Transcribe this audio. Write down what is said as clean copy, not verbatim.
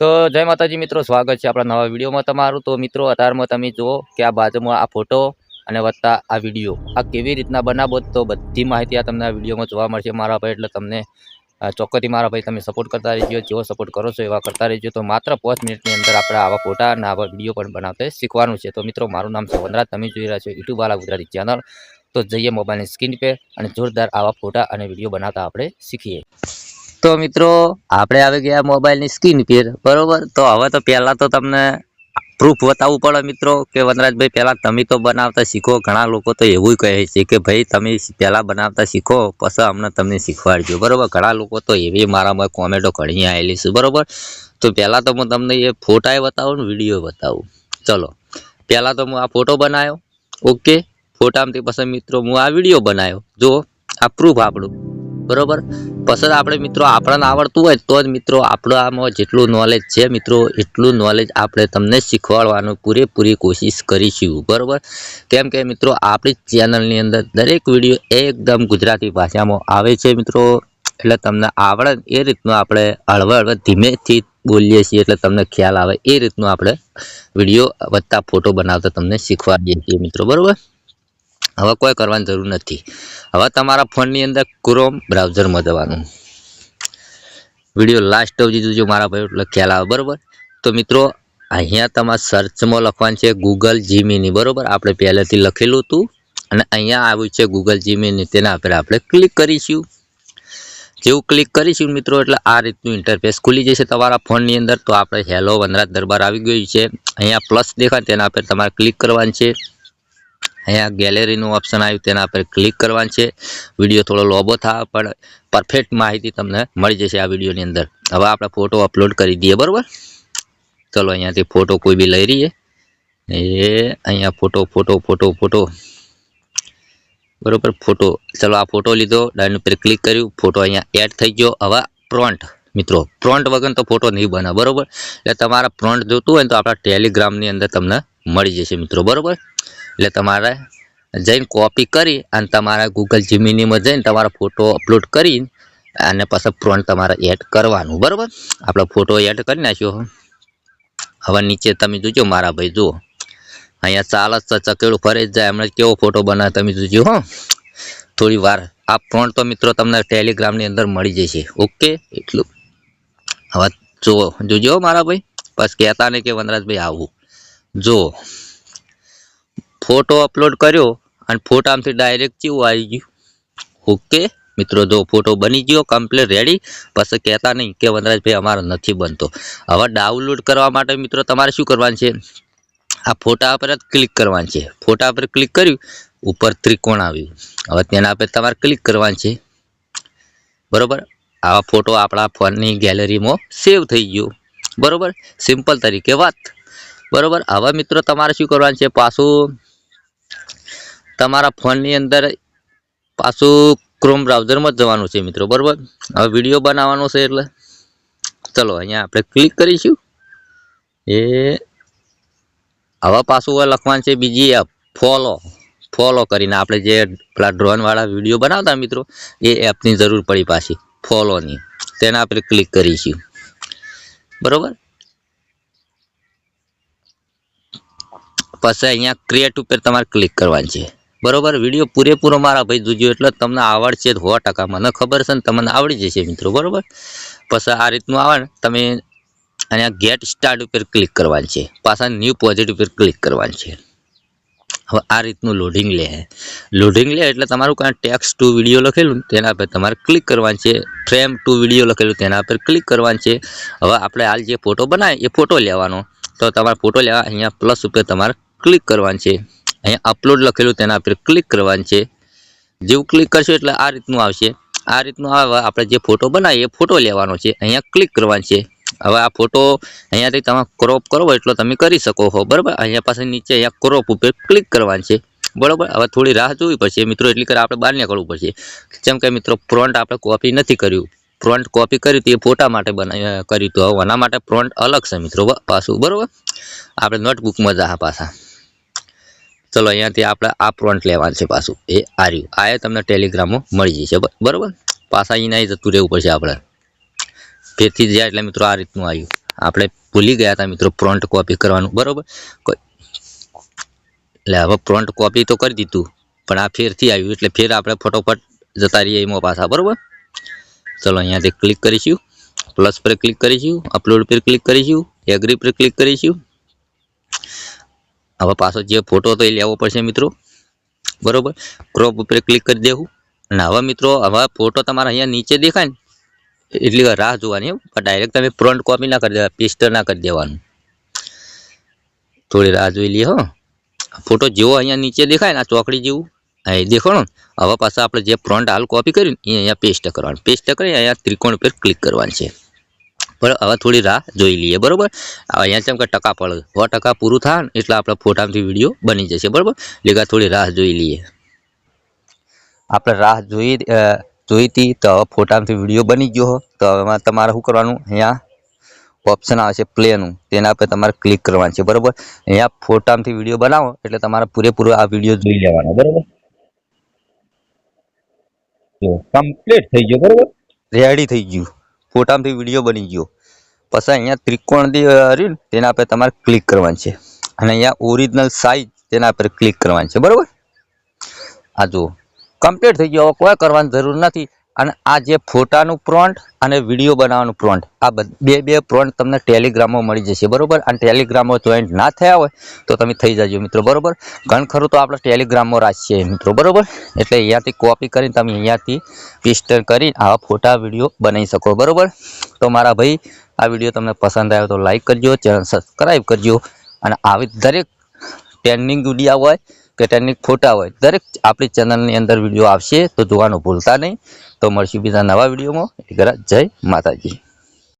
તો જય માતાજી મિત્રો, સ્વાગત છે આપણા નવા વિડીયોમાં તમારું। તો મિત્રો અત્યારમાં તમે જુઓ કે આ બાજુમાં આ ફોટો અને વત્તા આ વિડીયો આ કેવી રીતના બનાવો, તો બધી માહિતી આ તમને આ વિડીયોમાં જોવા મળશે મારા ભાઈ। એટલે તમને ચોક્કસથી મારા ભાઈ તમે સપોર્ટ કરતા રહેજો, જેવો સપોર્ટ કરો છો એવા કરતા રહેજો। તો માત્ર 5 મિનિટની અંદર આપણે આવા ફોટા અને આવા વિડીયો પણ બનાવતા શીખવાનું છે। તો મિત્રો મારું નામ છે વનરાજ, તમે જોઈ રહ્યા છો યુટ્યુબ વાળા ગુજરાતી ચેનલ। તો જઈએ મોબાઈલની સ્ક્રીન पे અને જોરદાર આવા ફોટા અને વિડીયો બનાવતા આપણે શીખીએ। તો મિત્રો આપણે આવી ગયા મોબાઈલની સ્ક્રીન પર, બરોબર। તો હવે તો પહેલા તો તમને પ્રૂફ બતાવવું પડે મિત્રો કે વનરાજભાઈ પહેલા તમે તો બનાવતા શીખો। ઘણા લોકો તો એવું કહે છે કે ભાઈ તમે પહેલા બનાવતા શીખો પછી અમને તમને શીખવાડજો, બરોબર। ઘણા લોકો તો એવી મારામાં કોમેન્ટો ઘણી આવેલી છે, બરોબર। તો પહેલા તો હું તમને એ ફોટા બતાવું ને વિડીયો બતાવું। ચલો પહેલા તો હું આ ફોટો બનાવ્યો, ઓકે। ફોટામાંથી પછી મિત્રો હું આ વિડીયો બનાવ્યો, જો આ પ્રૂફ આપણું, બરોબર। પછી આપણે મિત્રો આપણને આવડતું હોય તો જ મિત્રો આપણે આમાં જેટલું નોલેજ છે મિત્રો એટલું નોલેજ આપણે તમને શીખવાડવાનું પૂરેપૂરી કોશિશ કરીશું, બરોબર। કેમ કે મિત્રો આપણી ચેનલની અંદર દરેક વિડીયો એકદમ ગુજરાતી ભાષામાં આવે છે મિત્રો। એટલે તમને આવડે એ રીતનું આપણે હળવે ધીમેથી બોલીએ છીએ, એટલે તમને ખ્યાલ આવે એ રીતનું આપણે વિડીયો વત્તા ફોટો બનાવતા તમને શીખવાડીએ છીએ મિત્રો, બરોબર। હવે કોઈ કરવાની જરૂર નથી। હવે તમારા ફોનની અંદર ક્રોમ બ્રાઉઝરમાં જવાનું, વિડીયો લાસ્ટ સુધી જોજો મારા ભાઈ, એટલે ખ્યાલ આવે, બરોબર। તો મિત્રો અહીંયા તમારે સર્ચમાં લખવાનું છે ગૂગલ જીમીની, બરોબર। આપણે પહેલેથી લખેલું હતું અને અહીંયા આવ્યું છે ગૂગલ જીમીની, તેના પર આપણે ક્લિક કરીશું। જેવું ક્લિક કરીશું મિત્રો એટલે આ રીતનું ઇન્ટરફેસ ખુલી જશે તમારા ફોનની અંદર। તો આપણે હેલો વનરાજ દરબાર આવી ગયું છે। અહીંયા પ્લસ દેખાય તેના પર તમારે ક્લિક કરવાનું છે। અહીંયા ગેલેરીનું ઓપ્શન આવ્યું તેના પર ક્લિક કરવાનું છે। વિડીયો થોડો લોબો થાય પણ પરફેક્ટ માહિતી તમને મળી જશે આ વિડીયોની અંદર। હવે આપણે ફોટો અપલોડ કરી દઈએ, બરોબર। ચલો અહીંયાથી ફોટો કોઈ બી લઈ રહીએ, એ અહીંયા ફોટો બરોબર, ફોટો। ચલો આ ફોટો લીધો, ડાયન પર ક્લિક કર્યું, ફોટો અહીંયા એડ થઈ ગયો। હવે પ્રોન્ટ મિત્રો, પ્રોન્ટ વગર તો ફોટો નહીં બને, બરોબર। એટલે તમારા પ્રોન્ટ જોતું હોય તો આપણા ટેલિગ્રામની અંદર તમને મળી જશે મિત્રો, બરોબર। એટલે તમારે જઈને કોપી કરી અને તમારા ગૂગલ જીમીનીમાં જઈને તમારા ફોટો અપલોડ કરી અને પછી પ્રોન્ટ તમારે એડ કરવાનું, બરોબર। આપણે ફોટો એડ કરી નાખ્યો। હવે નીચે તમે જોજો મારા ભાઈ, જુઓ અહીંયા ચાલસ ચકેડું ફરે જ જાય, હમણાં કેવો ફોટો બનાવે તમે જોજો હો, થોડી વાર। આ પ્રોન્ટ તો મિત્રો તમને ટેલિગ્રામની અંદર મળી જશે, ઓકે। એટલું હવે જુઓ જોજો મારા ભાઈ, બસ કહેતા નહીં કે વનરાજભાઈ આવું, જુઓ ફોટો અપલોડ કર્યો અને ફોટામાંથી ડાયરેક્ટ કેવું આવી ગયું, ઓકે મિત્રો। જો ફોટો બની ગયો કમ્પ્લીટ રેડી, પછી કહેતા નહીં કે વનરાજભાઈ અમારો નથી બનતો। હવે ડાઉનલોડ કરવા માટે મિત્રો તમારે શું કરવાનું છે, આ ફોટા પર જ ક્લિક કરવાનું છે। ફોટા પર ક્લિક કર્યું, ઉપર ત્રિકોણ આવ્યું, હવે તેના પર તમારે ક્લિક કરવાનું છે, બરોબર। આવા ફોટો આપણા ફોનની ગેલેરીમાં સેવ થઈ ગયો, બરોબર। સિમ્પલ તરીકે વાત, બરોબર। હવે મિત્રો તમારે શું કરવાનું છે, પાછું તમારા ફોનની અંદર પાછું ક્રોમ બ્રાઉઝરમાં જ જવાનું છે મિત્રો, બરોબર। હવે વિડીયો બનાવવાનો છે એટલે ચલો અહીંયા આપણે ક્લિક કરીશું। એ હવે પાછું લખવાનું છે બીજી એપ ફોલો કરીને, આપણે જે પેલા ડ્રોન વાળા વિડીયો બનાવતા મિત્રો એ એપની જરૂર પડી પાછી ફોલોની, તેના આપણે ક્લિક કરીશું, બરોબર। પછી અહીંયા ક્રિએટ ઉપર તમારે ક્લિક કરવાનું છે, બરોબર। વિડીયો પૂરેપૂરો મારા ભાઈ જોજો એટલે તમને આવડશે 100%, મને ખબર છે ને તમને આવડી જશે મિત્રો, બરોબર। પછી આ રીતનું આવે ને તમે અહીંયા ગેટ સ્ટાર્ટ ઉપર ક્લિક કરવાનું છે, પાછા ન્યૂ પ્રોજેક્ટ ઉપર ક્લિક કરવાનું છે। હવે આ રીતનું લોડિંગ લે એટલે તમારું કાંઈ ટેક્સ્ટ ટુ વિડીયો લખેલું તેના પર તમારે ક્લિક કરવાનું છે। ફ્રેમ ટુ વિડીયો લખેલું તેના પર ક્લિક કરવાનું છે। હવે આપણે હાલ જે ફોટો બનાવે એ ફોટો લેવાનો, તો તમારે ફોટો લેવા અહીંયા પ્લસ ઉપર તમારે ક્લિક કરવાનું છે। અહીંયા અપલોડ લખેલું તેના પર ક્લિક કરવાનું છે। જેવું ક્લિક કરશો એટલે આ રીતનું આવશે। આ રીતનું આવે, આપણે જે ફોટો બનાવીએ એ ફોટો લેવાનો છે, અહીંયા ક્લિક કરવાનું છે। હવે આ ફોટો અહીંયાથી તમે ક્રોપ કરવો એટલો તમે કરી શકો છો, બરાબર। અહીંયા પાસે નીચે અહીંયા ક્રોપ ઉપર ક્લિક કરવાનું છે, બરાબર। હવે થોડી રાહ જોવી પડશે મિત્રો, એટલી કરે આપણે બહાર નીકળવું પડશે, જેમ કે મિત્રો પ્રોન્ટ આપણે કોપી નથી કર્યું, પ્રોન્ટ કોપી કર્યું તો એ ફોટા માટે કર્યું હતું, હવે આના માટે પ્રોન્ટ અલગ છે મિત્રો પાછું, બરાબર। આપણે નોટબુકમાં જા પાછા, ચલો અહીંયાથી આપણે આ પ્રોન્ટ લેવાનું છે પાછું, એ આર્યું આ તમને ટેલિગ્રામમાં મળી જશે, બરાબર। પાછા અહીંયા જતું રહેવું પડશે આપણે, ફેરથી જાય એટલે મિત્રો આ રીતનું આવ્યું, આપણે ભૂલી ગયા હતા મિત્રો ફ્રન્ટ કોપી કરવાનું, બરોબર. એટલે હવે ફ્રન્ટ કોપી તો કરી દીધું, પણ આ ફેરથી આવ્યું એટલે ફેર આપણે ફટોફટ જતા રહીએ એમાં પાછા, બરોબર. ચલો અહીંયાથી ક્લિક કરીશું, પ્લસ પર ક્લિક કરીશું, અપલોડ પર ક્લિક કરીશું, એગ્રી પર ક્લિક કરીશું. હવે પાછો જે ફોટો હતો એ લેવો પડશે મિત્રો, બરોબર. ક્રોપ ઉપર ક્લિક કરી દેવું. અને હવે મિત્રો હવે ફોટો તમારા અહીંયા નીચે દેખાય ને એટલી વાર રાહ જોવાની, ડાયરેક્ટ તમે ફ્રન્ટ કોપી ના કરી દેવા, પેસ્ટ ના કરી દેવાનું, થોડી રાહ જોઈ લઈએ. હો, ફોટો જેવો અહીંયા નીચે દેખાય ને આ ચોકડી જેવું એ દેખો ને. હવે પાછા આપણે જે ફ્રન્ટ હાલ કોપી કર્યું એ અહીંયા પેસ્ટ કરવાનું, પેસ્ટ કરી અહીંયા ત્રિકોણ ઉપર ક્લિક કરવાનું છે. બરાબર, હવે થોડી રાહ જોઈ લઈએ, બરોબર. અહીંયા જેમ કે ટકા પડે 100% પૂરું થાય ને એટલે આપણે ફોટામાંથી વિડીયો બની જશે, બરોબર. એટલે થોડી રાહ જોઈ લઈએ. આપણે રાહ જોઈતી તો હવે ફોટામાંથી વિડીયો બની ગયો. તો હવે તમારે શું કરવાનું, અહીંયા ઓપ્શન આવશે પ્લેનું, તેના પર તમારે ક્લિક કરવાનું છે, બરોબર. અહીંયા ફોટામાંથી વિડીયો બનાવો એટલે તમારે પૂરેપૂરો આ વિડીયો જોઈ લેવાનો, બરોબર. જો કમ્પ્લીટ થઈ ગયો, બરોબર, રેડી થઈ ગયું, ફોટામાંથી વિડીયો બની ગયો. પછી અહીંયા ત્રિકોણ રહ્યું તેના પર તમારે ક્લિક કરવાનું છે, અને અહીંયા ઓરિજિનલ સાઇઝ તેના પર ક્લિક કરવાનું છે, બરોબર. આ જુઓ કમ્પ્લીટ થઈ ગયો, કોઈ કરવાની જરૂર નથી. અને આ જે ફોટાનું પ્રોન્ટ અને વિડીયો બનાવવાનું પ્રોન્ટ, આ બે પ્રોન્ટ તમને ટેલિગ્રામમાં મળી જશે, બરોબર. અને ટેલિગ્રામમાં જોઈન્ટ ના થયા હોય તો તમે થઈ જજો મિત્રો, બરોબર. ઘણ ખરું તો આપણે ટેલિગ્રામમાં રાખીએ મિત્રો, બરોબર. એટલે અહીંયાથી કોપી કરીને તમે અહીંયાથી પેસ્ટ કરીને આવા ફોટા વિડીયો બનાવી શકો, બરોબર. તો મારા ભાઈ આ વિડીયો તમને પસંદ આવ્યો તો લાઈક કરજો, ચેનલ સબસ્ક્રાઈબ કરજો. અને આવી દરેક ટ્રેન્ડિંગ વિડીયો હોય કે ટ્રેન્ડિંગ ફોટા હોય દરેક આપણી ચેનલની અંદર વિડીયો આવશે, તો જોવાનું ભૂલતા નહીં. તો મળશું બીજા નવા વિડીયોમાં. જય માતાજી.